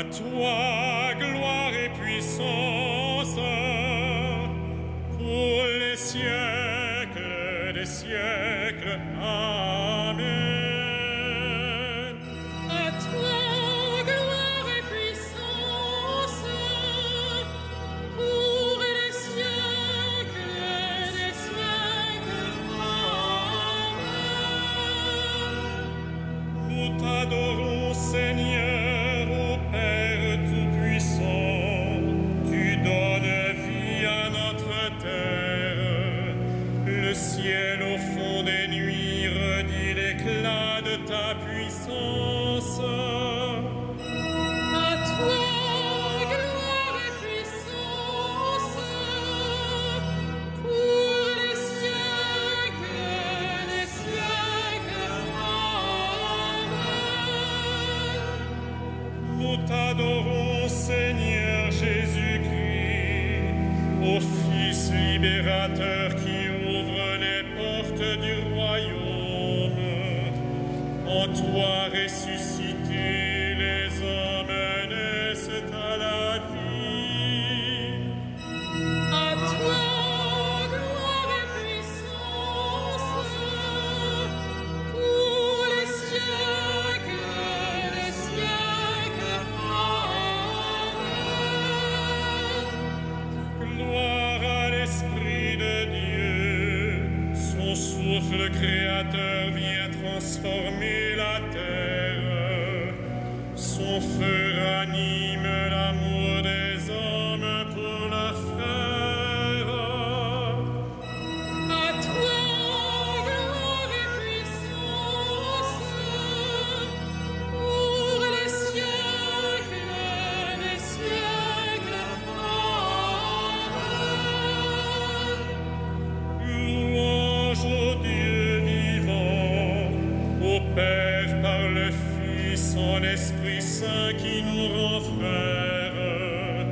À toi, gloire et puissance, pour les siècles des siècles. Amen. À toi, gloire et puissance, pour les siècles des siècles. Amen. Nous t'adorons, Seigneur, ô Père Tout-Puissant. Tu donnes vie à notre terre. Le ciel au fond des nuits redit l'éclat de ta puissance. À toi, gloire et puissance, pour les siècles des siècles. Amen. Nous t'adorons, Seigneur Jésus-Christ, ô Fils libérateur qui ouvre les portes du royaume. En toi ressuscité, les hommes naissent à la vie. À toi, gloire et puissance, pour les siècles des siècles. Amen. Gloire à l'Esprit de Dieu, son souffle créateur vient transformer la terre. Son feu ranime l'amour des hommes pour leurs frères. À toi, gloire et puissance, pour les siècles des siècles. Amen. Louange au Dieu vivant, au Père par le Fils, en Esprit Saint qui nous rend frères.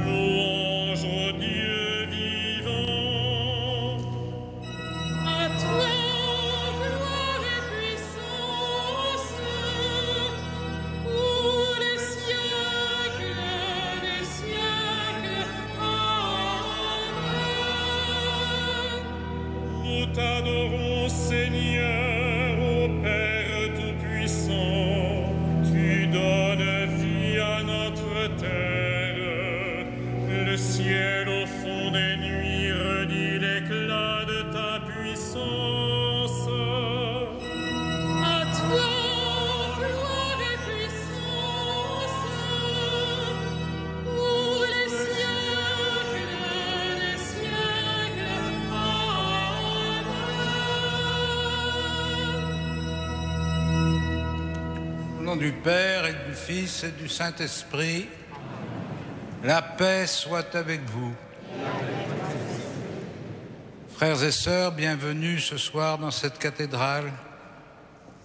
Louange au Dieu vivant. À toi, gloire et puissance, pour les siècles des siècles. Amen. Nous t'adorons, Seigneur, ô Père Tout-Puissant. Tu donnes vie à notre terre. Le ciel au fond des nuits redit l'éclat de ta puissance. À toi, gloire et puissance, pour les siècles des siècles. Amen. Au nom du Père et du Fils et du Saint-Esprit, la paix soit avec vous. Frères et sœurs, bienvenue ce soir dans cette cathédrale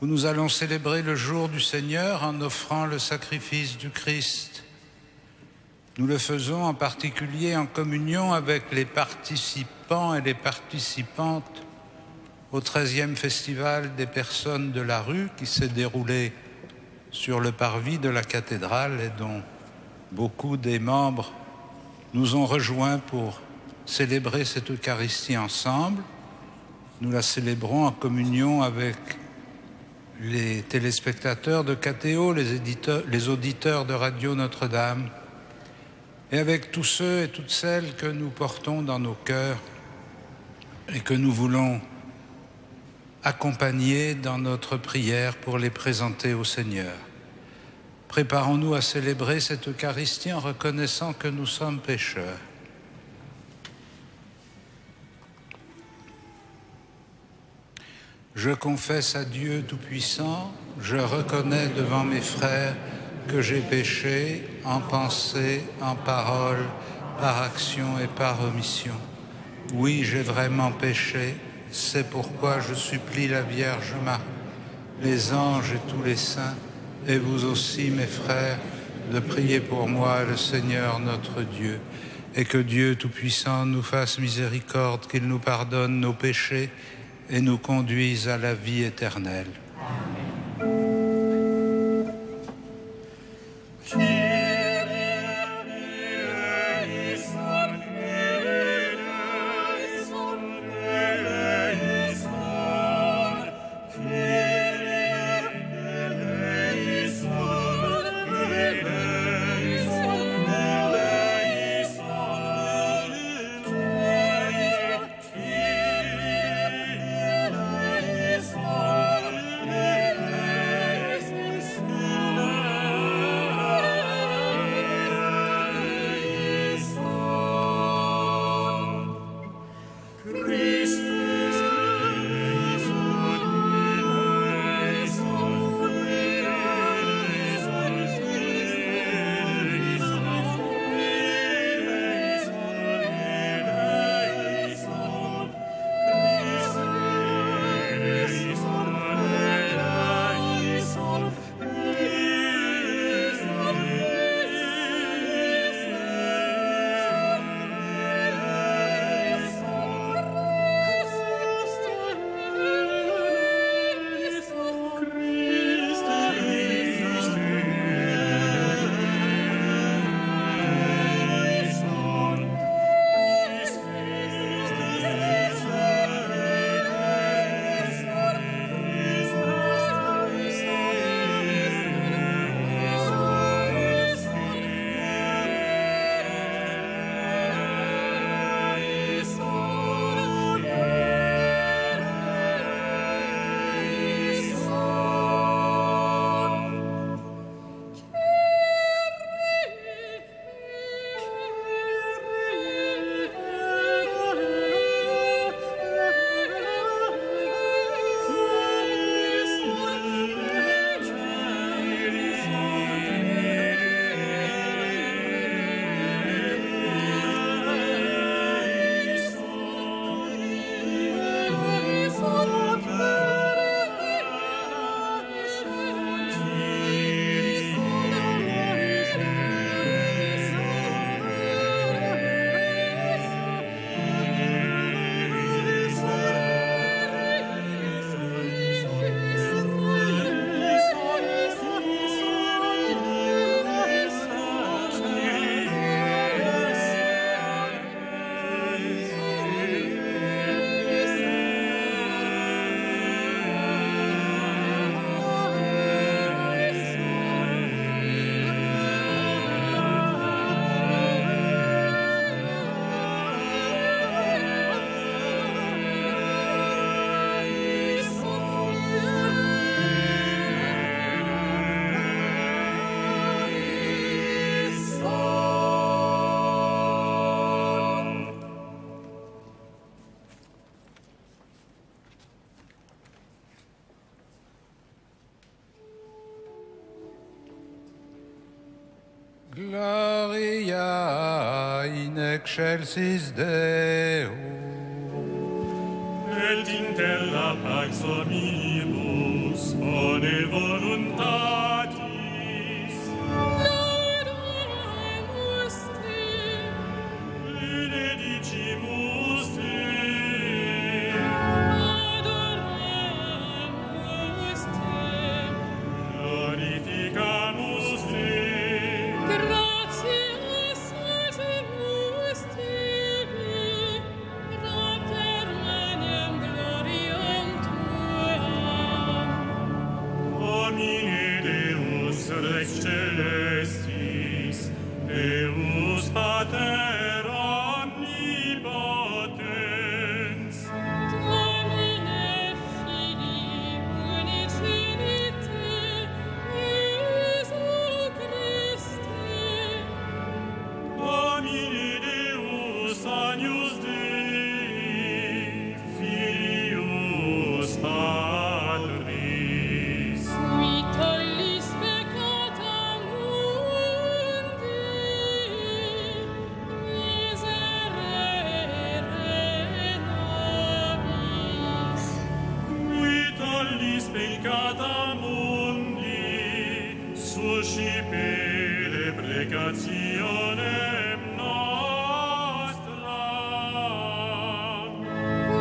où nous allons célébrer le jour du Seigneur en offrant le sacrifice du Christ. Nous le faisons en particulier en communion avec les participants et les participantes au 13e Festival des personnes de la rue qui s'est déroulé sur le parvis de la cathédrale et dont beaucoup des membres nous ont rejoints pour célébrer cette Eucharistie ensemble. Nous la célébrons en communion avec les téléspectateurs de KTO, les auditeurs de Radio Notre-Dame, et avec tous ceux et toutes celles que nous portons dans nos cœurs et que nous voulons accompagner dans notre prière pour les présenter au Seigneur. Préparons-nous à célébrer cette Eucharistie en reconnaissant que nous sommes pécheurs. Je confesse à Dieu Tout-Puissant, je reconnais devant mes frères que j'ai péché en pensée, en parole, par action et par omission. Oui, j'ai vraiment péché, c'est pourquoi je supplie la Vierge Marie, les anges et tous les saints, et vous aussi, mes frères, de prier pour moi, le Seigneur notre Dieu, et que Dieu Tout-Puissant nous fasse miséricorde, qu'il nous pardonne nos péchés et nous conduise à la vie éternelle. Amen. Gloria in excelsis Deo. Et inter la pax omnibus bone voluntatis Laudamus te, benedicimus te, adoramus te, glorificamus te, gratias agemus tibi, propter magnam gloriam tuam. Domine Deus Rex Celestis, Deus Pater omnipotens, Domine Filii unigenite, Iesu Christe, Domine Deus Agnus Dei, Filius Patris, qui tollis peccata mundi, miserere nobis. qui tollis peccata mundi, suscipere precationem nostram.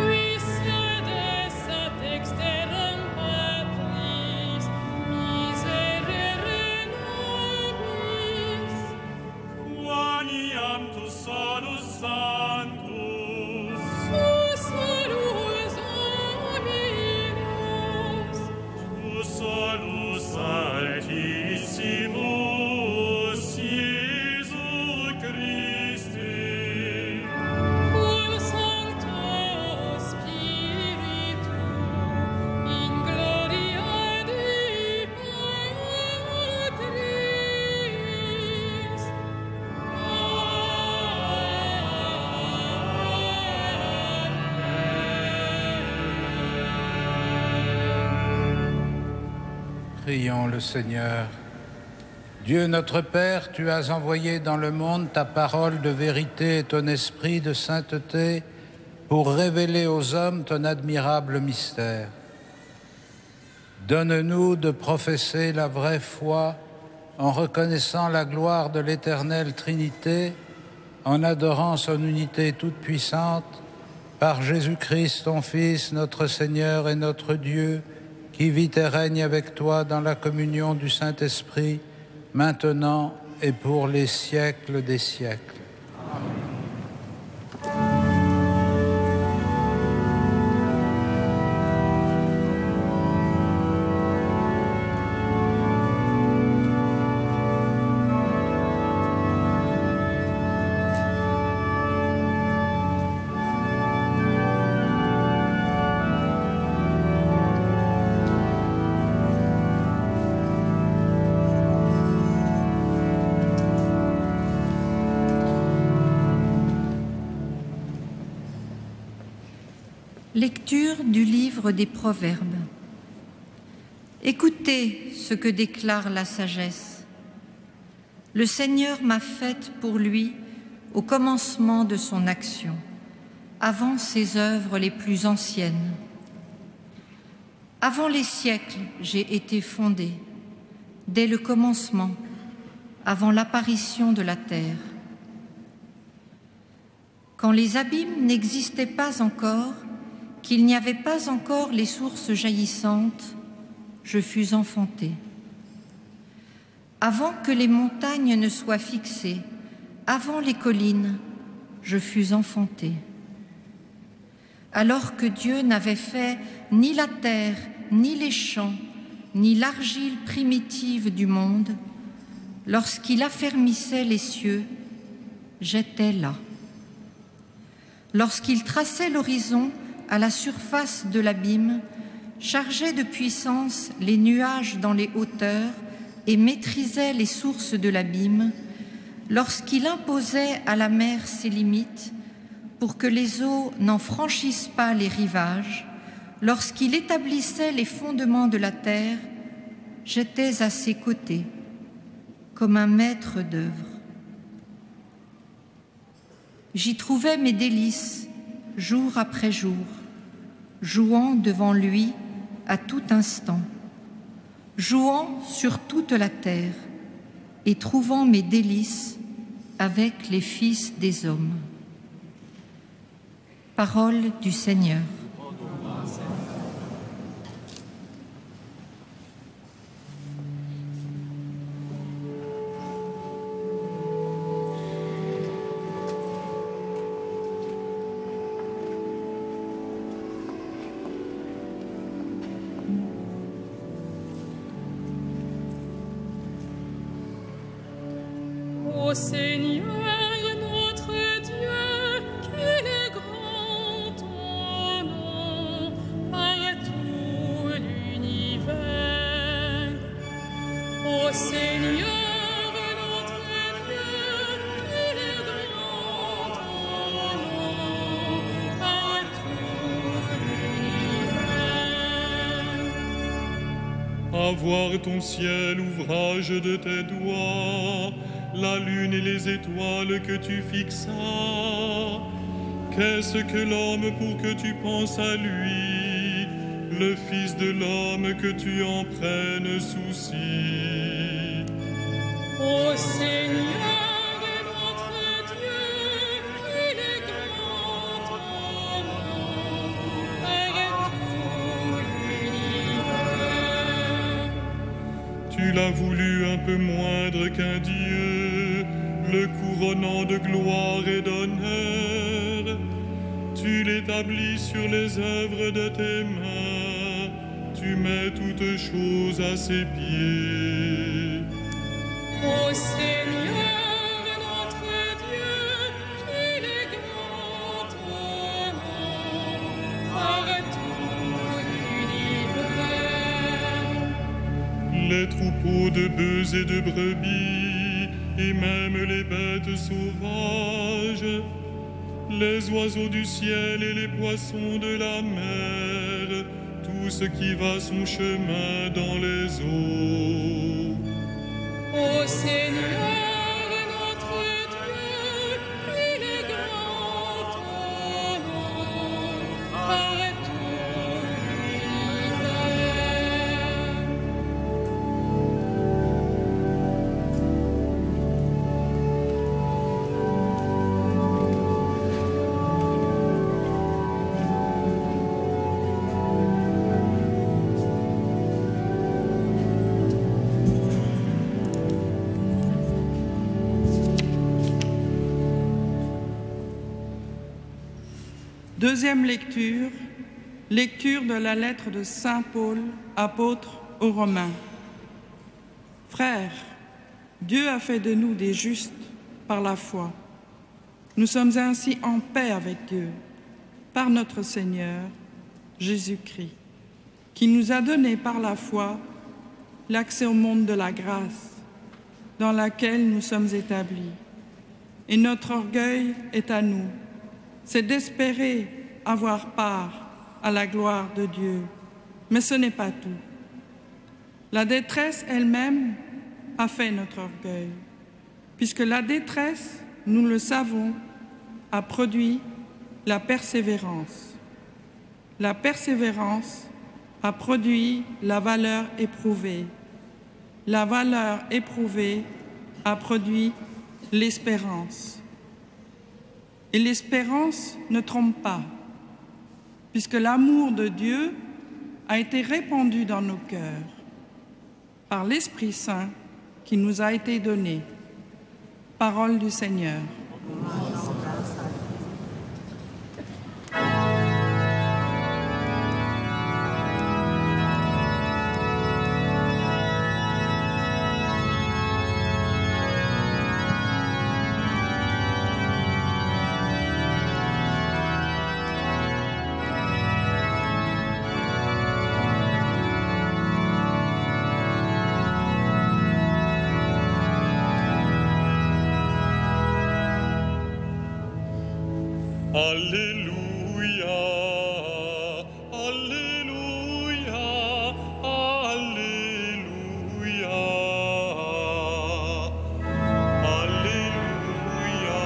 Qui sedes ad dexteram Patris, miserere nobis. Quaniam tu solus sanctus, Tu solus hominus, tu solus altissimus, Iesu Christe, cum Sancto Spiritu, in gloria Dei Patris. Prions le Seigneur. Dieu notre Père, tu as envoyé dans le monde ta parole de vérité et ton esprit de sainteté pour révéler aux hommes ton admirable mystère. Donne-nous de professer la vraie foi en reconnaissant la gloire de l'éternelle Trinité, en adorant son unité toute-puissante, par Jésus-Christ, ton Fils, notre Seigneur et notre Dieu, qui vit et règne avec toi dans la communion du Saint-Esprit, maintenant et pour les siècles des siècles. Lecture du livre des Proverbes. Écoutez ce que déclare la sagesse. Le Seigneur m'a faite pour lui au commencement de son action, avant ses œuvres les plus anciennes. Avant les siècles, j'ai été fondée, dès le commencement, avant l'apparition de la terre. Quand les abîmes n'existaient pas encore, qu'il n'y avait pas encore les sources jaillissantes, je fus enfantée. Avant que les montagnes ne soient fixées, avant les collines, je fus enfantée. Alors que Dieu n'avait fait ni la terre, ni les champs, ni l'argile primitive du monde, lorsqu'il affermissait les cieux, j'étais là. Lorsqu'il traçait l'horizon à la surface de l'abîme, chargeait de puissance les nuages dans les hauteurs et maîtrisait les sources de l'abîme, lorsqu'il imposait à la mer ses limites pour que les eaux n'en franchissent pas les rivages, lorsqu'il établissait les fondements de la terre, j'étais à ses côtés, comme un maître d'œuvre. J'y trouvais mes délices, jour après jour, jouant devant lui à tout instant, jouant sur toute la terre et trouvant mes délices avec les fils des hommes. Parole du Seigneur. Ô Seigneur notre Dieu, qu'il est grand ton nom par tout l'univers. Ô Seigneur notre Dieu, qu'il est grand ton nom par tout l'univers. À voir ton ciel, ouvrage de tes doigts, la lune et les étoiles que tu fixas. Qu'est-ce que l'homme pour que tu penses à lui, le Fils de l'homme que tu en prennes souci? Ô Seigneur notre Dieu, qu'il est grand ton nom par tout l'univers. Tu l'as voulu un peu moindre qu'un Dieu, le couronnant de gloire et d'honneur. Tu l'établis sur les œuvres de tes mains, tu mets toutes choses à ses pieds. Ô Seigneur notre Dieu, qu'il est grand ton nom par tout l'univers. Les troupeaux de bœufs et de brebis, et même les bêtes sauvages, les oiseaux du ciel et les poissons de la mer, tout ce qui va son chemin dans les eaux. Ô Seigneur notre Dieu, qu'il est grand ton nom par tout l'univers. Deuxième lecture, lecture de la lettre de Saint Paul, apôtre aux Romains. Frères, Dieu a fait de nous des justes par la foi. Nous sommes ainsi en paix avec Dieu, par notre Seigneur, Jésus-Christ, qui nous a donné par la foi l'accès au monde de la grâce, dans laquelle nous sommes établis. Et notre orgueil est à nous, c'est d'espérer avoir part à la gloire de Dieu. Mais ce n'est pas tout. La détresse elle-même a fait notre orgueil, puisque la détresse, nous le savons, a produit la persévérance. La persévérance a produit la valeur éprouvée. La valeur éprouvée a produit l'espérance. Et l'espérance ne trompe pas, puisque l'amour de Dieu a été répandu dans nos cœurs par l'Esprit Saint qui nous a été donné. Parole du Seigneur. Alléluia, Alléluia, Alléluia, Alléluia,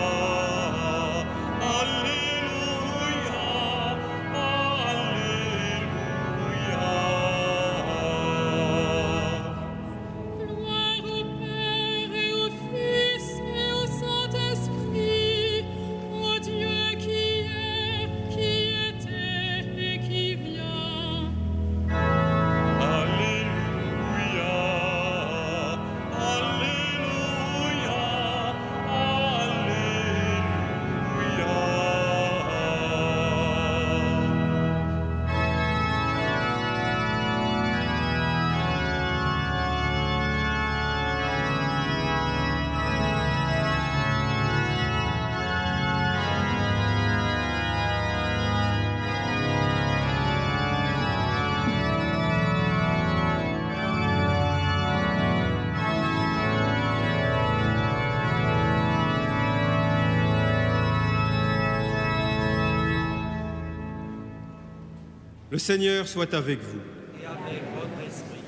Le Seigneur soit avec vous. Et avec votre esprit.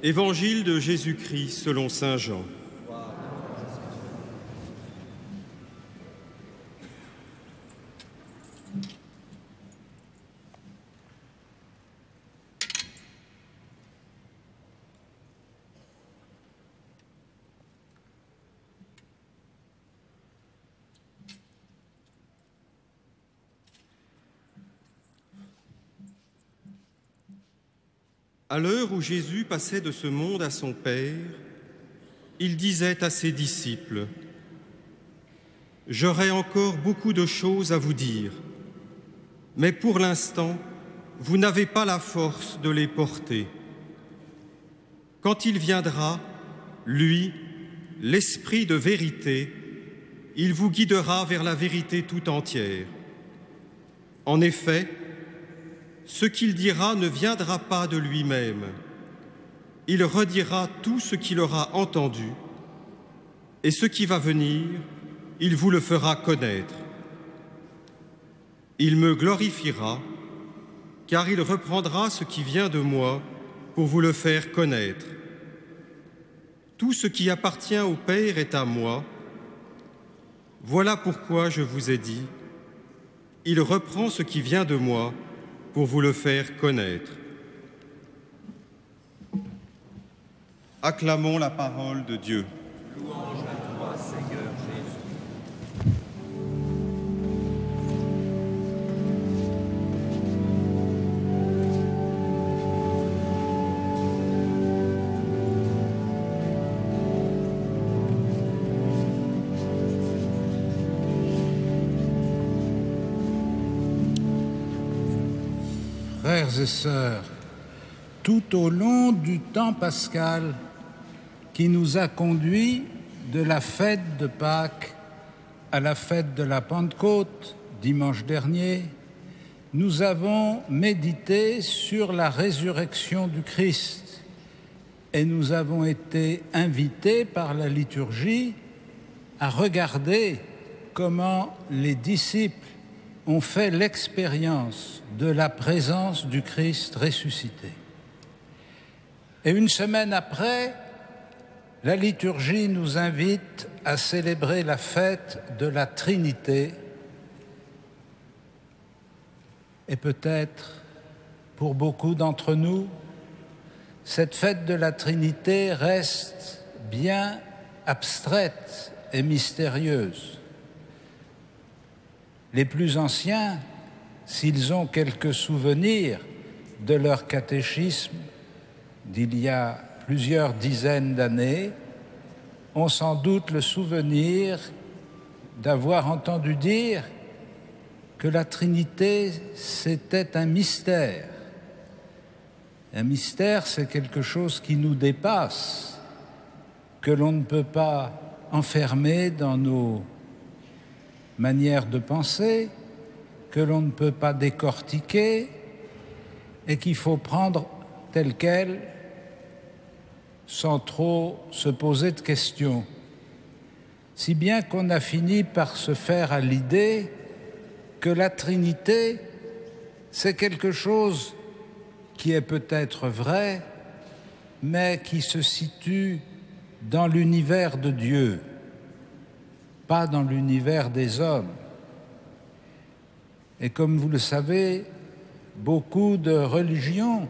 Évangile de Jésus-Christ selon saint Jean. À l'heure où Jésus passait de ce monde à son Père, il disait à ses disciples : « J'aurai encore beaucoup de choses à vous dire, mais pour l'instant, vous n'avez pas la force de les porter. Quand il viendra, lui, l'Esprit de vérité, il vous guidera vers la vérité tout entière. En effet, ce qu'il dira ne viendra pas de lui-même. Il redira tout ce qu'il aura entendu, et ce qui va venir, il vous le fera connaître. Il me glorifiera, car il reprendra ce qui vient de moi pour vous le faire connaître. Tout ce qui appartient au Père est à moi. Voilà pourquoi je vous ai dit, il reprend ce qui vient de moi pour vous le faire connaître. Acclamons la parole de Dieu. Louange à toi, Seigneur Jésus. Frères et sœurs, tout au long du temps pascal qui nous a conduits de la fête de Pâques à la fête de la Pentecôte, dimanche dernier, nous avons médité sur la résurrection du Christ et nous avons été invités par la liturgie à regarder comment les disciples ont fait l'expérience de la présence du Christ ressuscité. Et une semaine après, la liturgie nous invite à célébrer la fête de la Trinité. Et peut-être, pour beaucoup d'entre nous, cette fête de la Trinité reste bien abstraite et mystérieuse. Les plus anciens, s'ils ont quelques souvenirs de leur catéchisme d'il y a plusieurs dizaines d'années, ont sans doute le souvenir d'avoir entendu dire que la Trinité, c'était un mystère. Un mystère, c'est quelque chose qui nous dépasse, que l'on ne peut pas enfermer dans nos manières de penser, que l'on ne peut pas décortiquer et qu'il faut prendre telle qu'elle sans trop se poser de questions. Si bien qu'on a fini par se faire à l'idée que la Trinité, c'est quelque chose qui est peut-être vrai, mais qui se situe dans l'univers de Dieu, pas dans l'univers des hommes. Et comme vous le savez, beaucoup de religions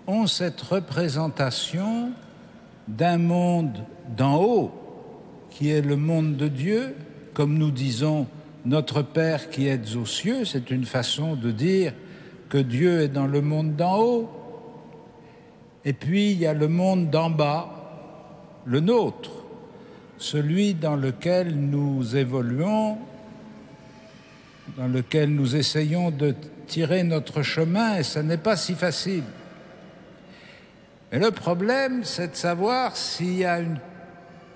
ont cette représentation d'un monde d'en haut, qui est le monde de Dieu, comme nous disons « Notre Père qui êtes aux cieux », c'est une façon de dire que Dieu est dans le monde d'en haut. Et puis il y a le monde d'en bas, le nôtre, celui dans lequel nous évoluons, dans lequel nous essayons de tirer notre chemin, et ça n'est pas si facile. Et le problème, c'est de savoir s'il y a une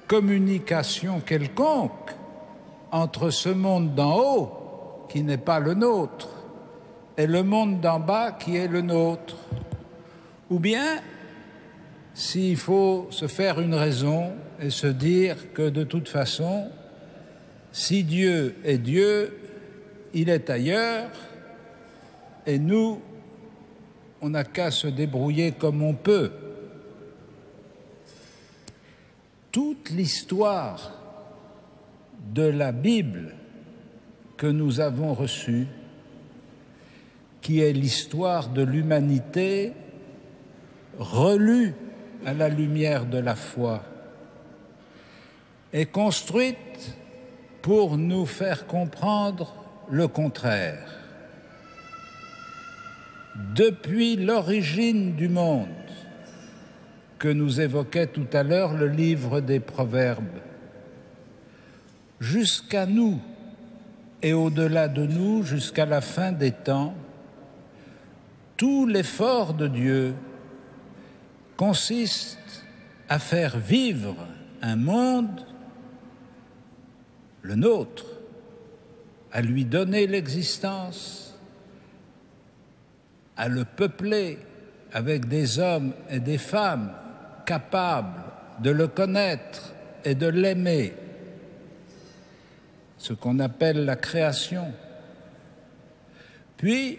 communication quelconque entre ce monde d'en haut, qui n'est pas le nôtre, et le monde d'en bas, qui est le nôtre. Ou bien, s'il faut se faire une raison et se dire que de toute façon, si Dieu est Dieu, il est ailleurs, et nous, on n'a qu'à se débrouiller comme on peut. Toute l'histoire de la Bible que nous avons reçue, qui est l'histoire de l'humanité relue à la lumière de la foi, est construite pour nous faire comprendre le contraire. Depuis l'origine du monde, que nous évoquait tout à l'heure le livre des Proverbes, jusqu'à nous et au-delà de nous, jusqu'à la fin des temps, tout l'effort de Dieu consiste à faire vivre un monde, le nôtre, à lui donner l'existence, à le peupler avec des hommes et des femmes capables de le connaître et de l'aimer, ce qu'on appelle la création. Puis,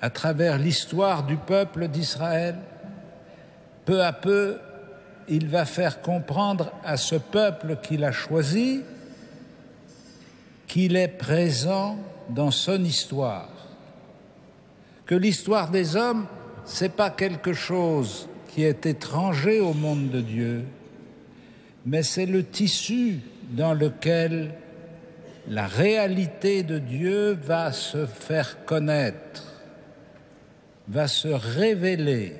à travers l'histoire du peuple d'Israël, peu à peu, il va faire comprendre à ce peuple qu'il a choisi qu'il est présent dans son histoire, que l'histoire des hommes, c'est pas quelque chose qui est étranger au monde de Dieu, mais c'est le tissu dans lequel la réalité de Dieu va se faire connaître, va se révéler,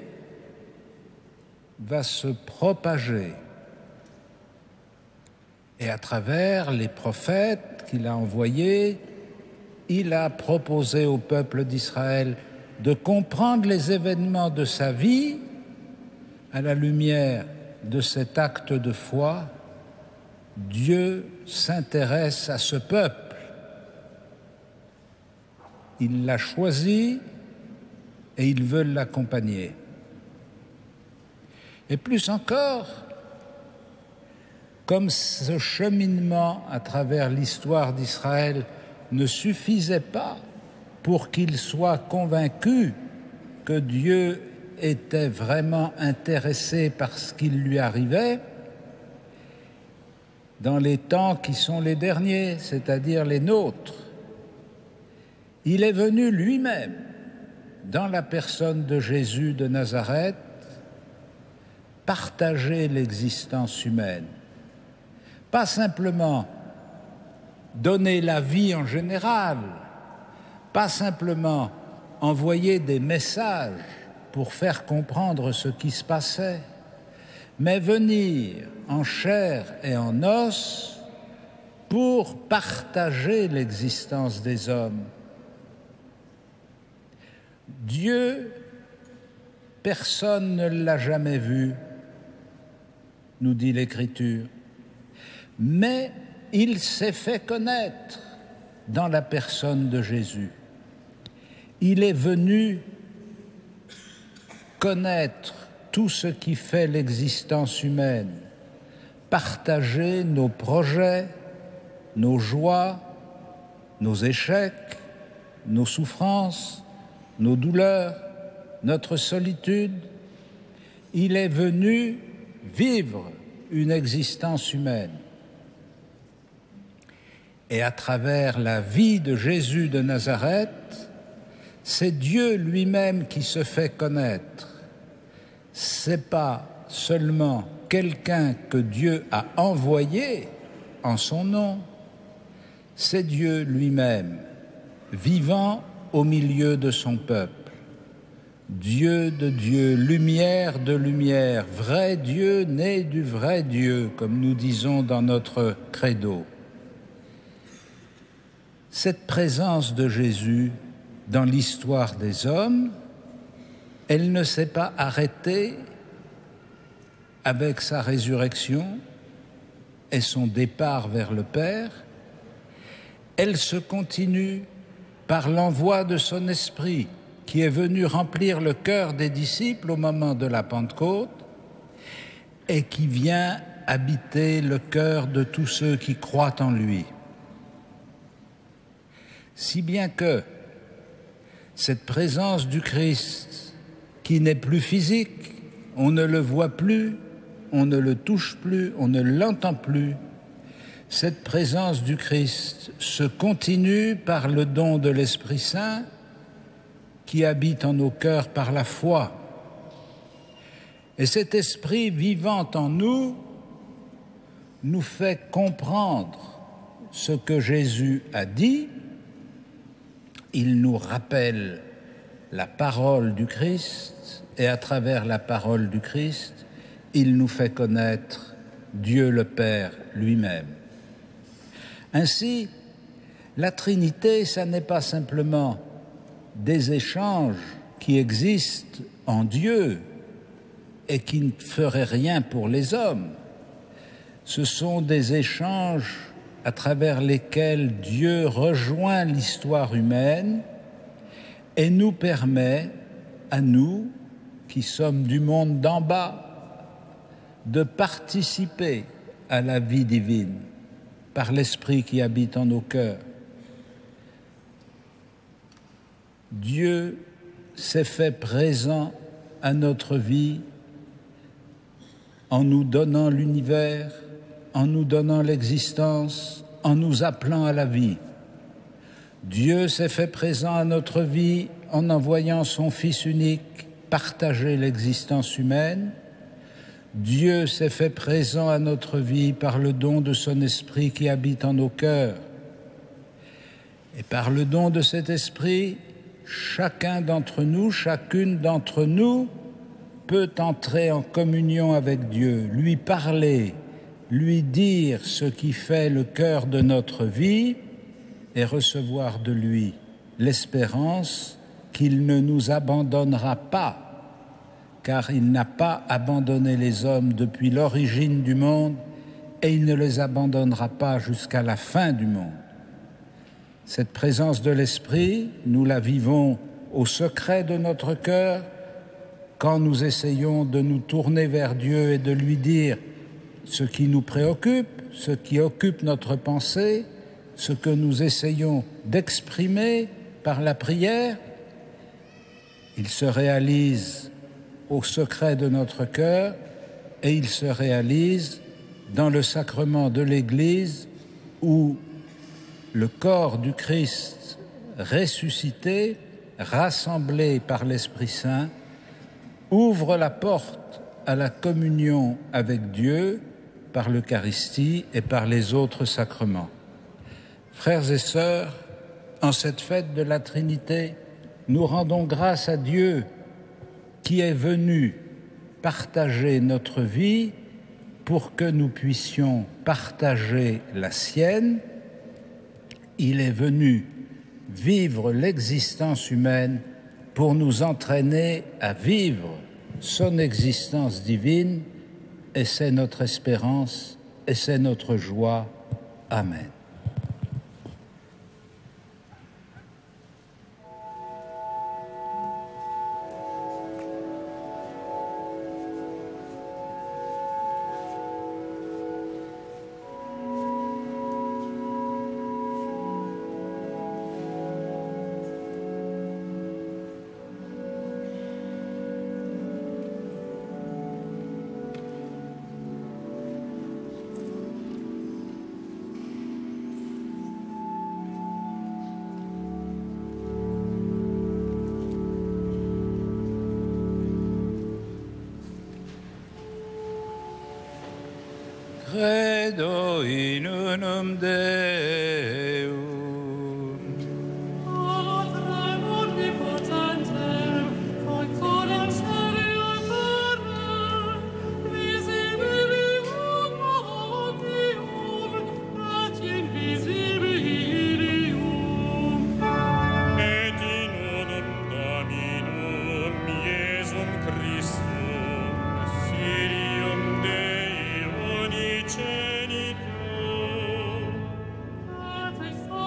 va se propager. Et à travers les prophètes qu'il a envoyés, il a proposé au peuple d'Israël de comprendre les événements de sa vie à la lumière de cet acte de foi. Dieu s'intéresse à ce peuple. Il l'a choisi et il veut l'accompagner. Et plus encore, comme ce cheminement à travers l'histoire d'Israël ne suffisait pas pour qu'il soit convaincu que Dieu était vraiment intéressé par ce qui lui arrivait, dans les temps qui sont les derniers, c'est-à-dire les nôtres, il est venu lui-même, dans la personne de Jésus de Nazareth, partager l'existence humaine. Pas simplement donner la vie en général, pas simplement envoyer des messages pour faire comprendre ce qui se passait, mais venir en chair et en os pour partager l'existence des hommes. Dieu, personne ne l'a jamais vu, nous dit l'Écriture, mais il s'est fait connaître dans la personne de Jésus. Il est venu connaître tout ce qui fait l'existence humaine, partager nos projets, nos joies, nos échecs, nos souffrances, nos douleurs, notre solitude. Il est venu vivre une existence humaine. Et à travers la vie de Jésus de Nazareth, c'est Dieu lui-même qui se fait connaître. C'est pas seulement quelqu'un que Dieu a envoyé en son nom, c'est Dieu lui-même, vivant au milieu de son peuple. Dieu de Dieu, lumière de lumière, vrai Dieu né du vrai Dieu, comme nous disons dans notre credo. Cette présence de Jésus dans l'histoire des hommes, elle ne s'est pas arrêtée avec sa résurrection et son départ vers le Père. Elle se continue par l'envoi de son esprit qui est venu remplir le cœur des disciples au moment de la Pentecôte et qui vient habiter le cœur de tous ceux qui croient en lui. Si bien que cette présence du Christ qui n'est plus physique, on ne le voit plus, on ne le touche plus, on ne l'entend plus. Cette présence du Christ se continue par le don de l'Esprit Saint qui habite en nos cœurs par la foi. Et cet esprit vivant en nous nous fait comprendre ce que Jésus a dit. Il nous rappelle la parole du Christ et à travers la parole du Christ, il nous fait connaître Dieu le Père lui-même. Ainsi, la Trinité, ça n'est pas simplement des échanges qui existent en Dieu et qui ne feraient rien pour les hommes. Ce sont des échanges à travers lesquels Dieu rejoint l'histoire humaine et nous permet, à nous, qui sommes du monde d'en bas, de participer à la vie divine par l'Esprit qui habite en nos cœurs. Dieu s'est fait présent à notre vie en nous donnant l'univers, en nous donnant l'existence, en nous appelant à la vie. Dieu s'est fait présent à notre vie en envoyant son Fils unique partager l'existence humaine. Dieu s'est fait présent à notre vie par le don de son Esprit qui habite en nos cœurs. Et par le don de cet Esprit, chacun d'entre nous, chacune d'entre nous peut entrer en communion avec Dieu, lui parler, lui dire ce qui fait le cœur de notre vie et recevoir de lui l'espérance qu'il ne nous abandonnera pas, car il n'a pas abandonné les hommes depuis l'origine du monde et il ne les abandonnera pas jusqu'à la fin du monde. Cette présence de l'Esprit, nous la vivons au secret de notre cœur quand nous essayons de nous tourner vers Dieu et de lui dire ce qui nous préoccupe, ce qui occupe notre pensée, ce que nous essayons d'exprimer par la prière. Il se réalise au secret de notre cœur et il se réalise dans le sacrement de l'Église où le corps du Christ ressuscité, rassemblé par l'Esprit Saint, ouvre la porte à la communion avec Dieu par l'Eucharistie et par les autres sacrements. Frères et sœurs, en cette fête de la Trinité, nous rendons grâce à Dieu qui est venu partager notre vie pour que nous puissions partager la sienne. Il est venu vivre l'existence humaine pour nous entraîner à vivre son existence divine, et c'est notre espérance et c'est notre joie. Amen. Credo in unum Deum. Ave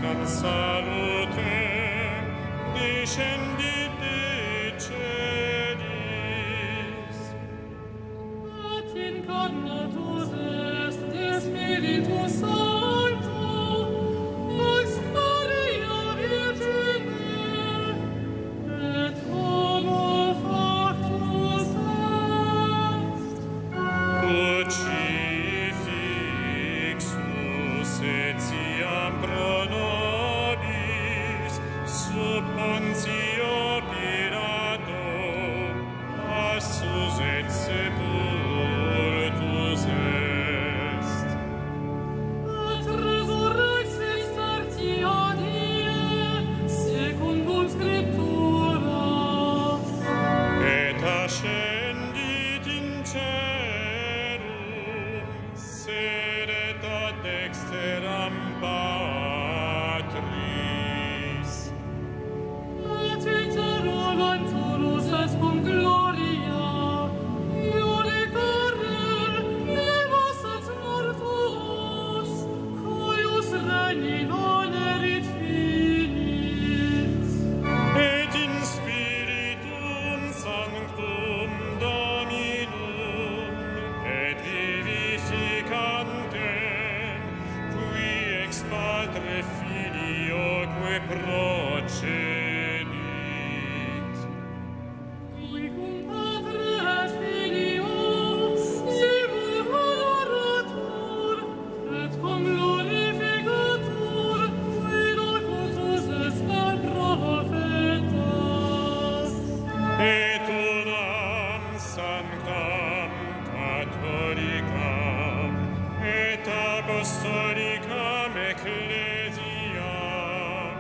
nostram salutem, descendit de celis. Et incarnatus est de Spiritus Sancto, ex Maria Virgine, et homo factus est. Crucifixus etiam pro nobis, sub Pontio Pilato, passus et sepultus est. Et resurrexit tertia die, secundum Scripturas. Et ascendit in caelum, sedet ad dexteram Patris. Et iterum venturus est cum gloria, iudicarer vivos et mortuos, cuius regni non erit finis. Et in Spiritum Sanctum Dominum, et vivificantem, qui ex Patre Filioque procedit. Qui cum Patre et Filio simul valoratur, et cum glorificatur, qui locutus est per prophetas. Et unam sanctam catholicam et apostolicam ecclesiam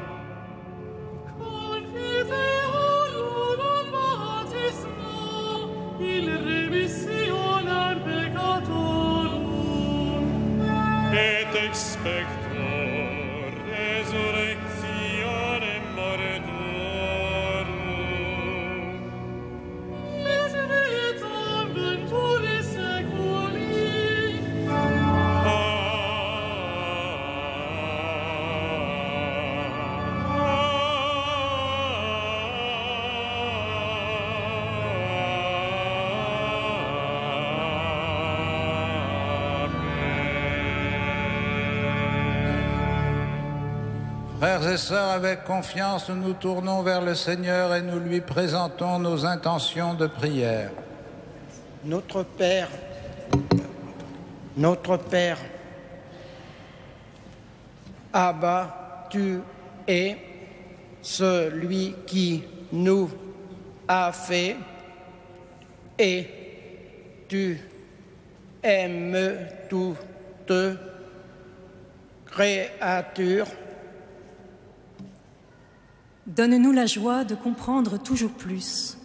Confiteorum baptismo in remissionem peccatorum. et expector resurrectionem mortuorum. Et vitam venturi seculi. Frères et sœurs, avec confiance, nous nous tournons vers le Seigneur et nous lui présentons nos intentions de prière. Notre Père, Abba, tu es celui qui nous a fait et tu aimes toute créature. Donne-nous la joie de comprendre toujours plus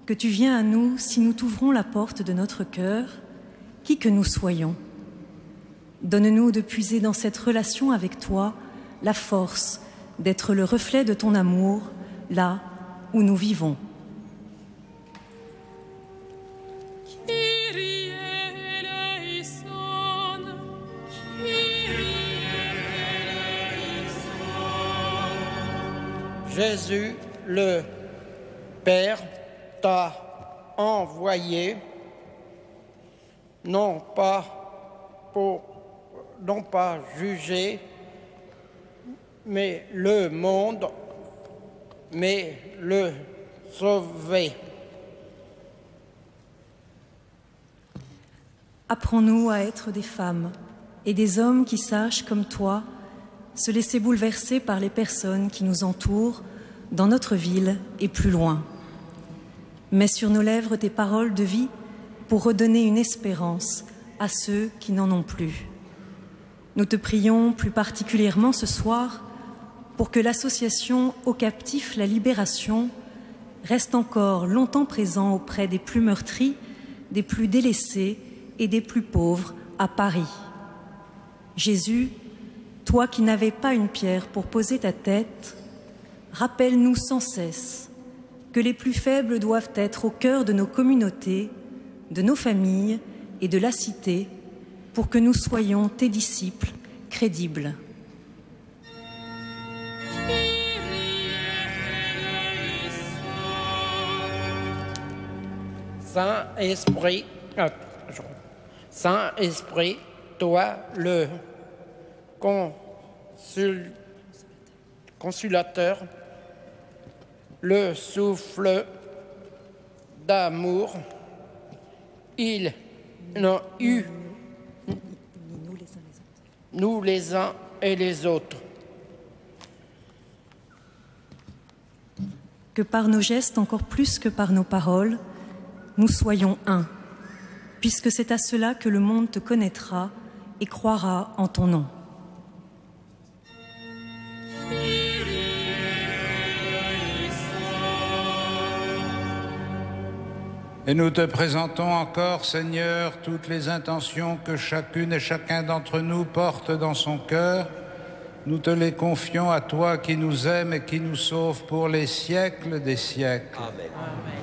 que tu viens à nous si nous t'ouvrons la porte de notre cœur, qui que nous soyons. Donne-nous de puiser dans cette relation avec toi la force d'être le reflet de ton amour là où nous vivons. Kyrie eleison, Kyrie eleison. Jésus, le Père, t'a envoyé, non pas juger, mais le monde, mais le sauver. Apprends-nous à être des femmes et des hommes qui sachent, comme toi, se laisser bouleverser par les personnes qui nous entourent dans notre ville et plus loin. Mets sur nos lèvres tes paroles de vie pour redonner une espérance à ceux qui n'en ont plus. Nous te prions plus particulièrement ce soir pour que l'association aux captifs La Libération reste encore longtemps présent auprès des plus meurtris, des plus délaissés et des plus pauvres à Paris. Jésus, toi qui n'avais pas une pierre pour poser ta tête, rappelle-nous sans cesse que les plus faibles doivent être au cœur de nos communautés, de nos familles et de la cité, pour que nous soyons tes disciples crédibles. Saint-Esprit, Saint-Esprit, toi le consulateur, le souffle d'amour, il n'a eu nous les uns et les autres. Que par nos gestes encore plus que par nos paroles, nous soyons un, puisque c'est à cela que le monde te connaîtra et croira en ton nom. Et nous te présentons encore, Seigneur, toutes les intentions que chacune et chacun d'entre nous porte dans son cœur. Nous te les confions à toi qui nous aimes et qui nous sauve pour les siècles des siècles. Amen. Amen.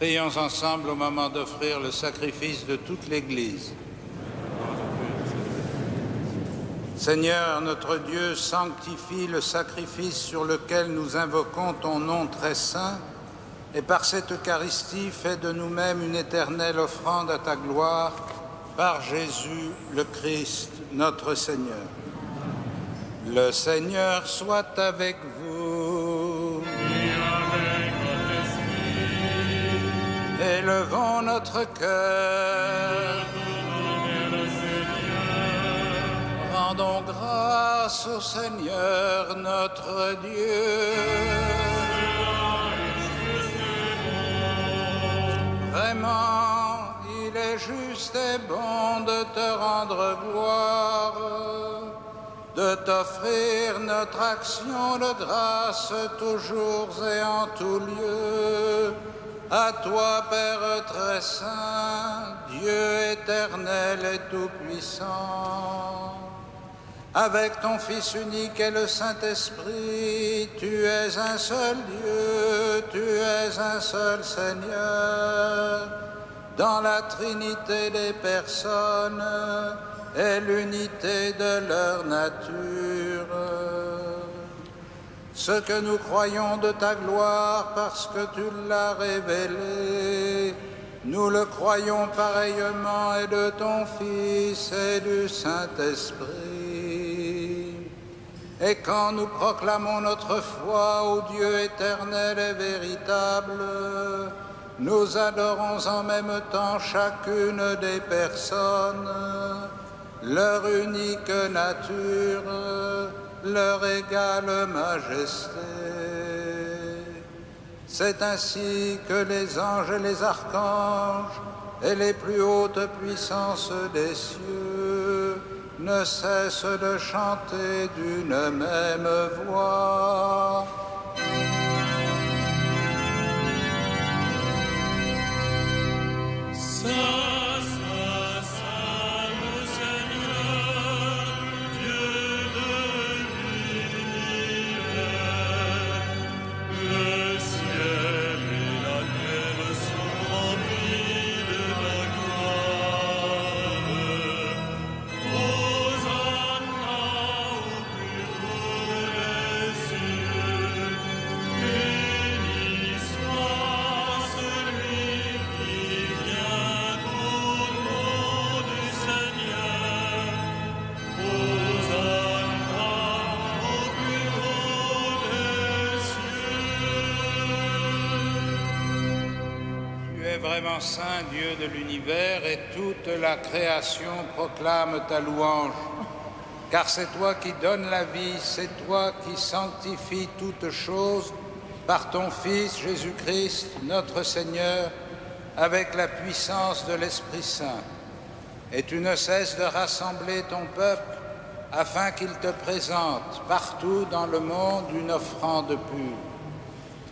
Prions ensemble au moment d'offrir le sacrifice de toute l'Église. Seigneur, notre Dieu, sanctifie le sacrifice sur lequel nous invoquons ton nom très saint et par cette Eucharistie, fais de nous-mêmes une éternelle offrande à ta gloire, par Jésus le Christ, notre Seigneur. Le Seigneur soit avec vous. Et avec votre esprit. Élevons notre cœur. Retournons vers le Seigneur. Rendons grâce au Seigneur notre Dieu. Vraiment, il est juste et bon de te rendre gloire, de t'offrir notre action de grâce toujours et en tout lieu. À toi, Père très saint, Dieu éternel et tout-puissant. Avec ton Fils unique et le Saint-Esprit, tu es un seul Dieu, tu es un seul Seigneur, dans la Trinité des personnes et l'unité de leur nature. Ce que nous croyons de ta gloire parce que tu l'as révélé, nous le croyons pareillement et de ton Fils et du Saint-Esprit. Et quand nous proclamons notre foi au Dieu éternel et véritable, nous adorons en même temps chacune des personnes, leur unique nature, leur égale majesté. C'est ainsi que les anges et les archanges et les plus hautes puissances des cieux ne cessent de chanter d'une même voix. Vraiment saint, Dieu de l'univers, et toute la création proclame ta louange. Car c'est toi qui donnes la vie, c'est toi qui sanctifies toutes choses par ton Fils Jésus-Christ, notre Seigneur, avec la puissance de l'Esprit Saint. Et tu ne cesses de rassembler ton peuple afin qu'il te présente partout dans le monde une offrande pure.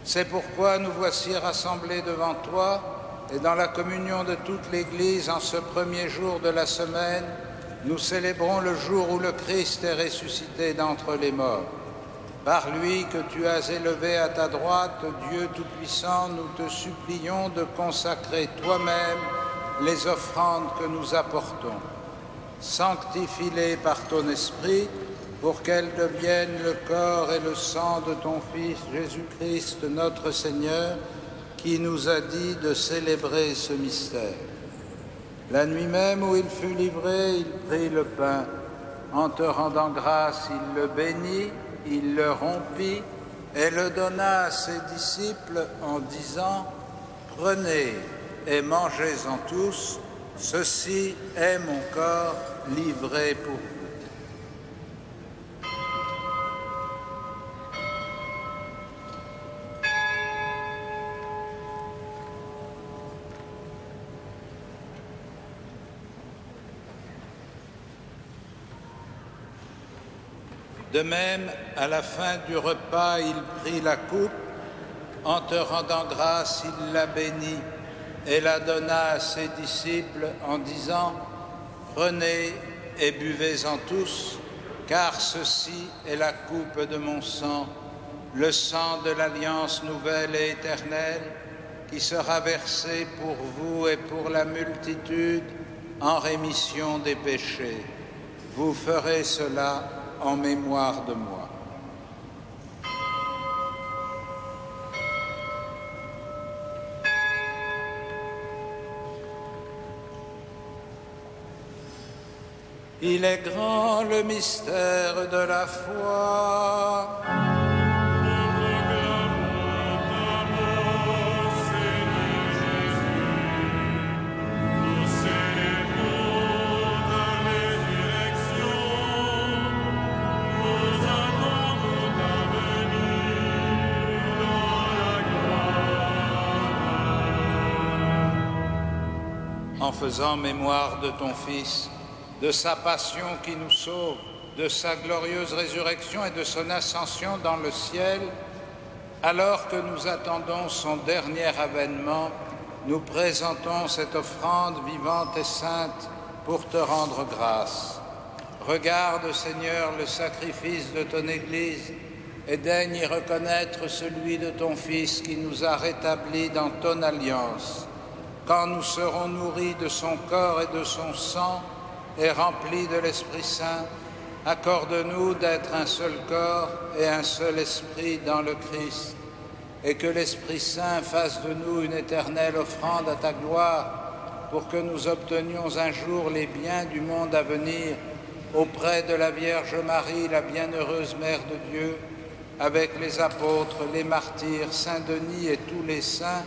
C'est pourquoi nous voici rassemblés devant toi, et dans la communion de toute l'Église, en ce premier jour de la semaine, nous célébrons le jour où le Christ est ressuscité d'entre les morts. Par lui que tu as élevé à ta droite, Dieu Tout-Puissant, nous te supplions de consacrer toi-même les offrandes que nous apportons. Sanctifie-les par ton Esprit, pour qu'elles deviennent le corps et le sang de ton Fils Jésus-Christ, notre Seigneur, qui nous a dit de célébrer ce mystère. La nuit même où il fut livré, il prit le pain. En te rendant grâce, il le bénit, il le rompit et le donna à ses disciples en disant « Prenez et mangez-en tous, ceci est mon corps livré pour vous. » De même, à la fin du repas, il prit la coupe. En te rendant grâce, il la bénit et la donna à ses disciples en disant « Prenez et buvez-en tous, car ceci est la coupe de mon sang, le sang de l'alliance nouvelle et éternelle, qui sera versé pour vous et pour la multitude en rémission des péchés. Vous ferez cela en mémoire de moi. » Il est grand le mystère de la foi. En faisant mémoire de ton Fils, de sa passion qui nous sauve, de sa glorieuse résurrection et de son ascension dans le ciel, alors que nous attendons son dernier avènement, nous présentons cette offrande vivante et sainte pour te rendre grâce. Regarde, Seigneur, le sacrifice de ton Église et daigne y reconnaître celui de ton Fils qui nous a rétablis dans ton alliance. Quand nous serons nourris de son corps et de son sang et remplis de l'Esprit Saint, accorde-nous d'être un seul corps et un seul esprit dans le Christ, et que l'Esprit Saint fasse de nous une éternelle offrande à ta gloire, pour que nous obtenions un jour les biens du monde à venir auprès de la Vierge Marie, la bienheureuse Mère de Dieu, avec les apôtres, les martyrs, Saint Denis et tous les saints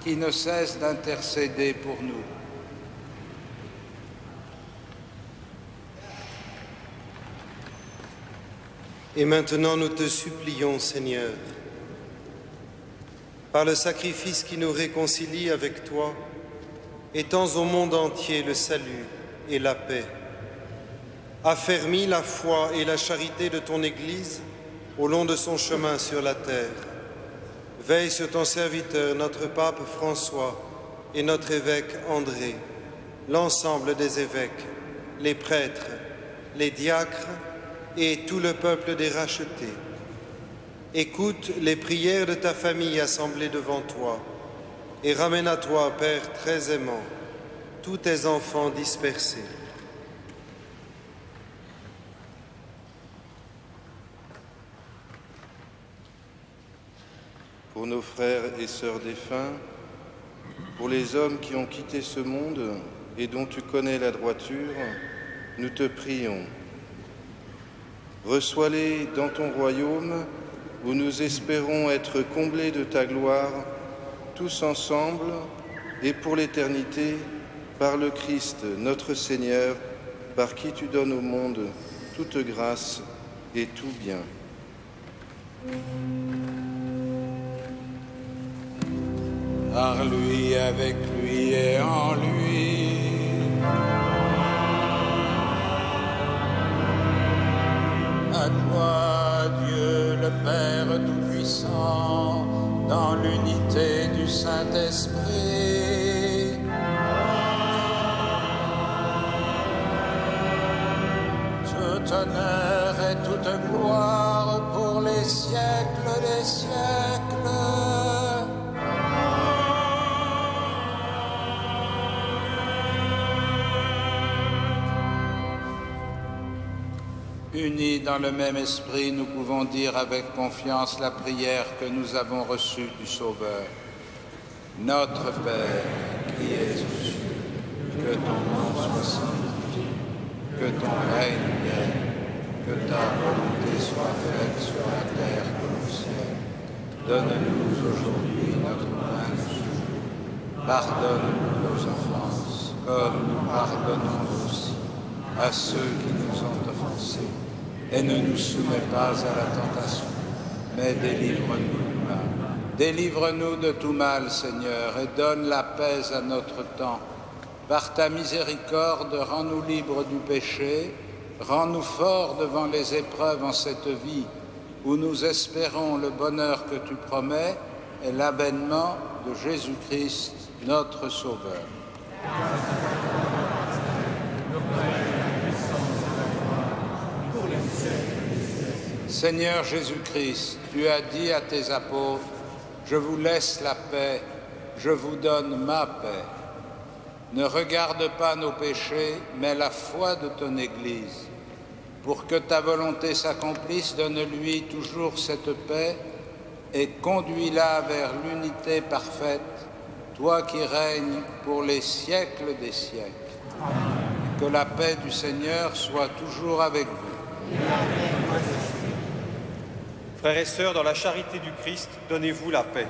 qui ne cessent d'intercéder pour nous. Et maintenant nous te supplions, Seigneur, par le sacrifice qui nous réconcilie avec toi, étends au monde entier le salut et la paix. Affermis la foi et la charité de ton Église au long de son chemin sur la terre. Veille sur ton serviteur, notre pape François, et notre évêque André, l'ensemble des évêques, les prêtres, les diacres et tout le peuple des rachetés. Écoute les prières de ta famille assemblée devant toi et ramène à toi, Père très aimant, tous tes enfants dispersés. Pour nos frères et sœurs défunts, pour les hommes qui ont quitté ce monde et dont tu connais la droiture, nous te prions. Reçois-les dans ton royaume où nous espérons être comblés de ta gloire, tous ensemble et pour l'éternité, par le Christ, notre Seigneur, par qui tu donnes au monde toute grâce et tout bien. Par lui, avec lui et en lui. À toi, Dieu le Père Tout-Puissant, dans l'unité du Saint-Esprit. Tout honneur et toute gloire pour les siècles des siècles. Unis dans le même esprit, nous pouvons dire avec confiance la prière que nous avons reçue du Sauveur. Notre Père, qui es aux cieux, que ton nom soit sanctifié, que ton règne vienne, que ta volonté soit faite sur la terre comme au ciel. Donne-nous aujourd'hui notre pain de ce jour. Pardonne-nous nos offenses, comme nous pardonnons aussi à ceux qui nous ont offensés. Et ne nous soumets pas à la tentation, mais délivre-nous du mal. Délivre-nous de tout mal, Seigneur, et donne la paix à notre temps. Par ta miséricorde, rends-nous libres du péché, rends-nous forts devant les épreuves en cette vie, où nous espérons le bonheur que tu promets et l'avènement de Jésus-Christ, notre Sauveur. Seigneur Jésus-Christ, tu as dit à tes apôtres, « Je vous laisse la paix, je vous donne ma paix. » Ne regarde pas nos péchés, mais la foi de ton Église. Pour que ta volonté s'accomplisse, donne-lui toujours cette paix et conduis-la vers l'unité parfaite, toi qui règnes pour les siècles des siècles. Que la paix du Seigneur soit toujours avec vous. Frères et sœurs, dans la charité du Christ, donnez-vous la paix.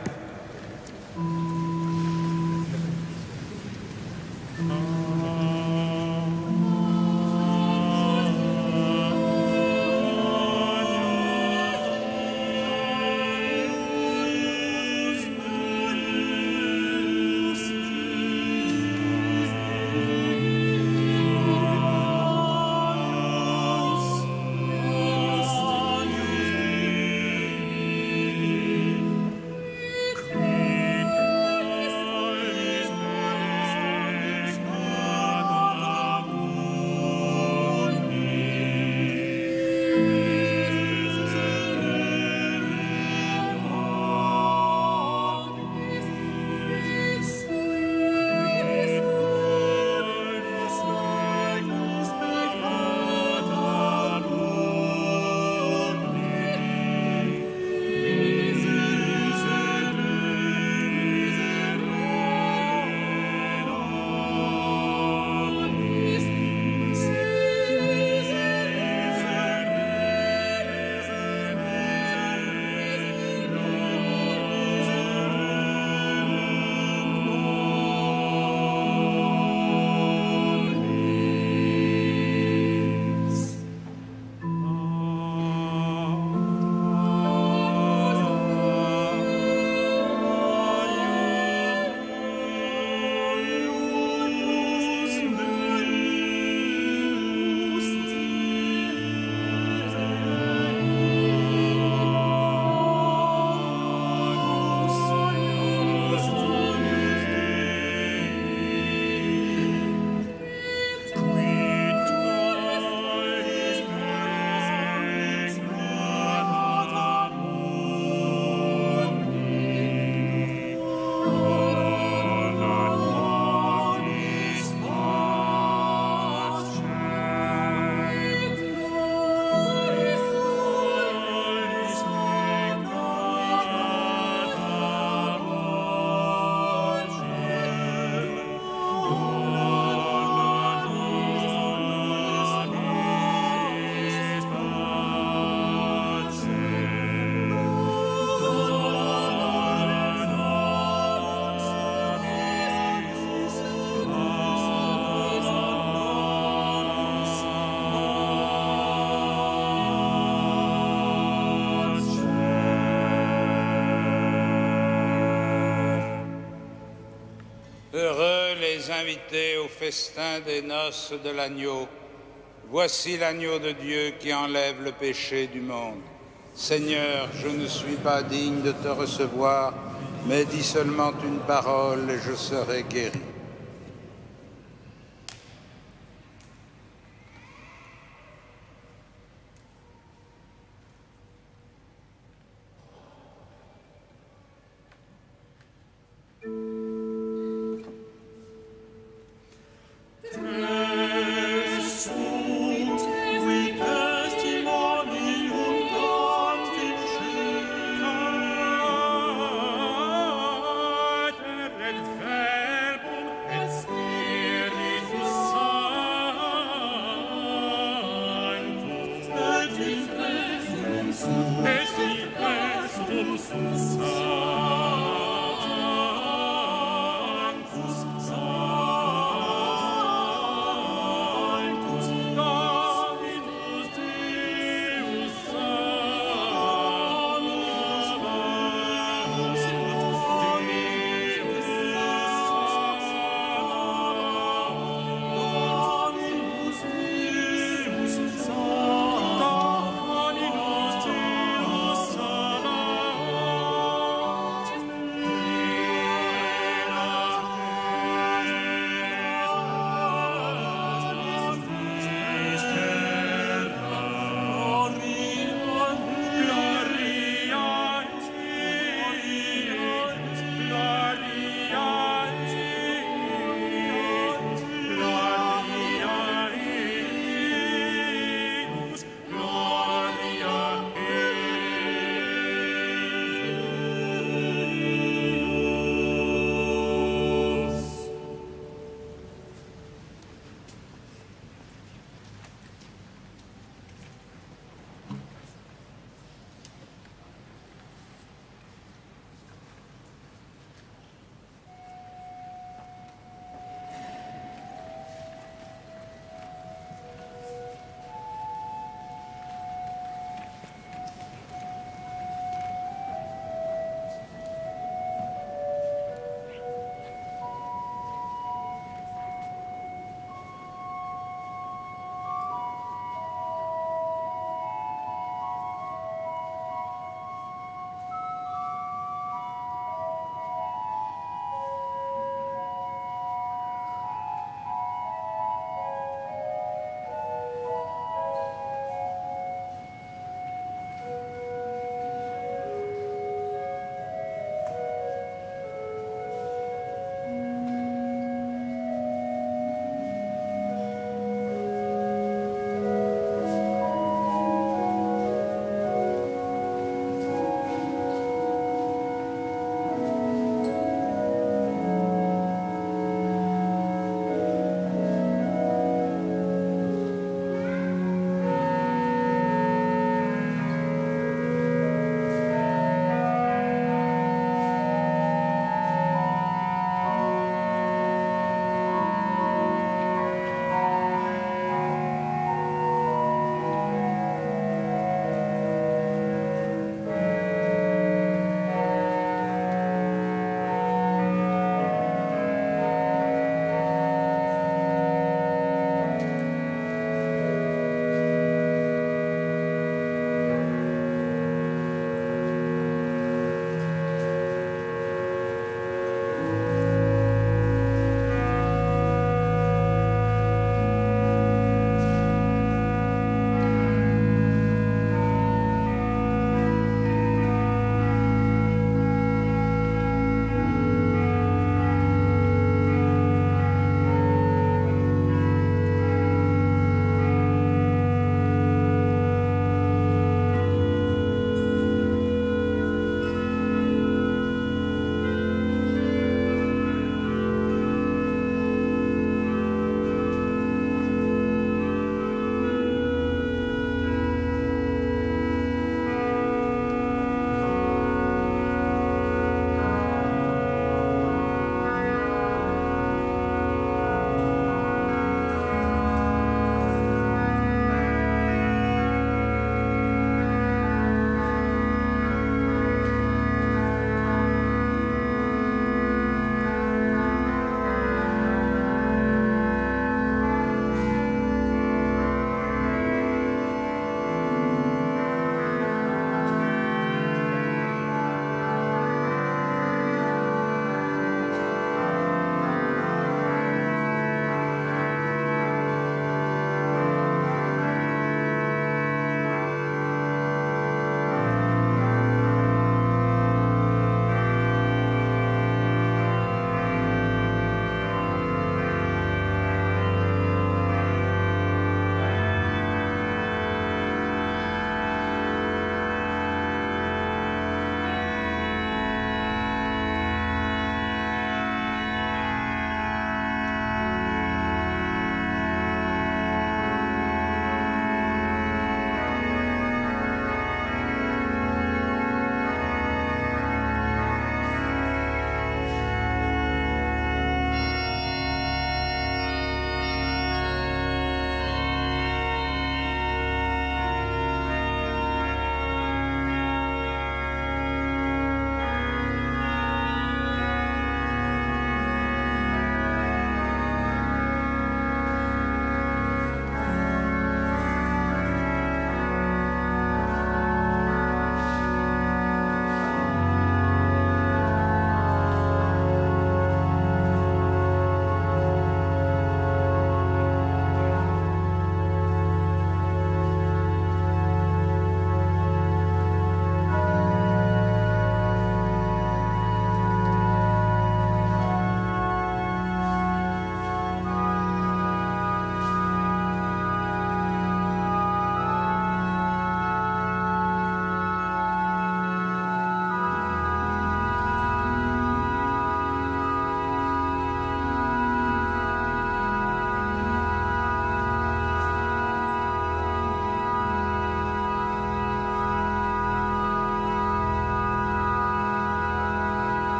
Heureux les invités au festin des noces de l'agneau. Voici l'agneau de Dieu qui enlève le péché du monde. Seigneur, je ne suis pas digne de te recevoir, mais dis seulement une parole et je serai guéri. Dominus Deus,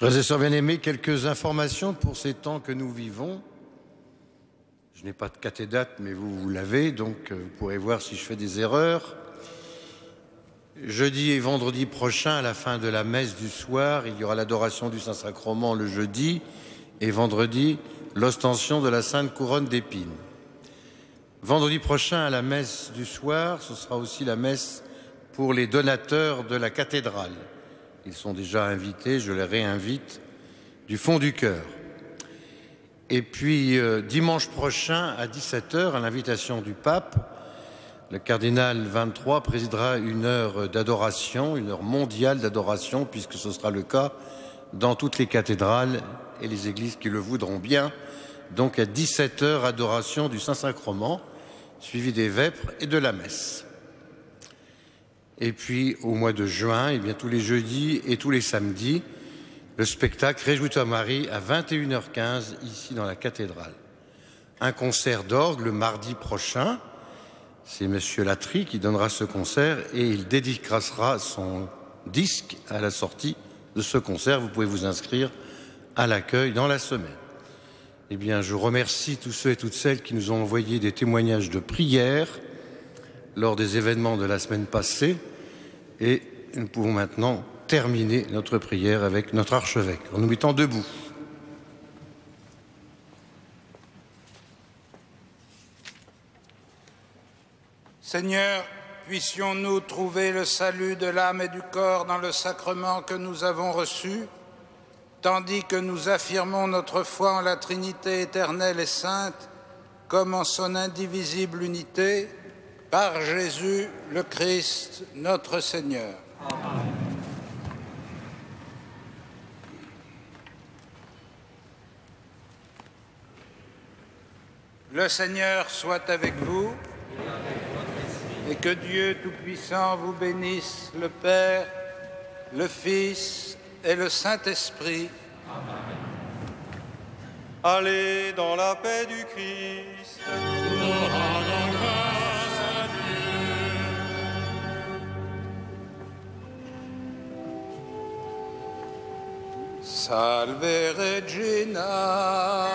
Frères et sœurs bien-aimés, quelques informations pour ces temps que nous vivons. Je n'ai pas de cathédate, mais vous l'avez, donc vous pourrez voir si je fais des erreurs. Jeudi et vendredi prochain, à la fin de la messe du soir, il y aura l'adoration du Saint-Sacrement le jeudi, et vendredi, l'ostension de la Sainte Couronne d'épines. Vendredi prochain, à la messe du soir, ce sera aussi la messe pour les donateurs de la cathédrale. Ils sont déjà invités, je les réinvite du fond du cœur. Et puis, dimanche prochain, à 17h, à l'invitation du pape, le cardinal 23 présidera une heure d'adoration, une heure mondiale d'adoration, puisque ce sera le cas dans toutes les cathédrales et les églises qui le voudront bien. Donc à 17h, adoration du Saint-Sacrement, suivi des vêpres et de la messe. Et puis au mois de juin, eh bien, tous les jeudis et tous les samedis, le spectacle Réjouis-toi Marie à 21h15 ici dans la cathédrale. Un concert d'orgue le mardi prochain. C'est Monsieur Latry qui donnera ce concert et il dédicacera son disque à la sortie de ce concert. Vous pouvez vous inscrire à l'accueil dans la semaine. Eh bien, je remercie tous ceux et toutes celles qui nous ont envoyé des témoignages de prière lors des événements de la semaine passée. Et nous pouvons maintenant terminer notre prière avec notre archevêque en nous mettant debout. Seigneur, puissions-nous trouver le salut de l'âme et du corps dans le sacrement que nous avons reçu, tandis que nous affirmons notre foi en la Trinité éternelle et sainte, comme en son indivisible unité, par Jésus le Christ, notre Seigneur. Amen. Le Seigneur soit avec vous. Et que Dieu Tout-Puissant vous bénisse, le Père, le Fils et le Saint-Esprit. Amen. Allez dans la paix du Christ. Rendons grâce à Dieu. Salve Regina.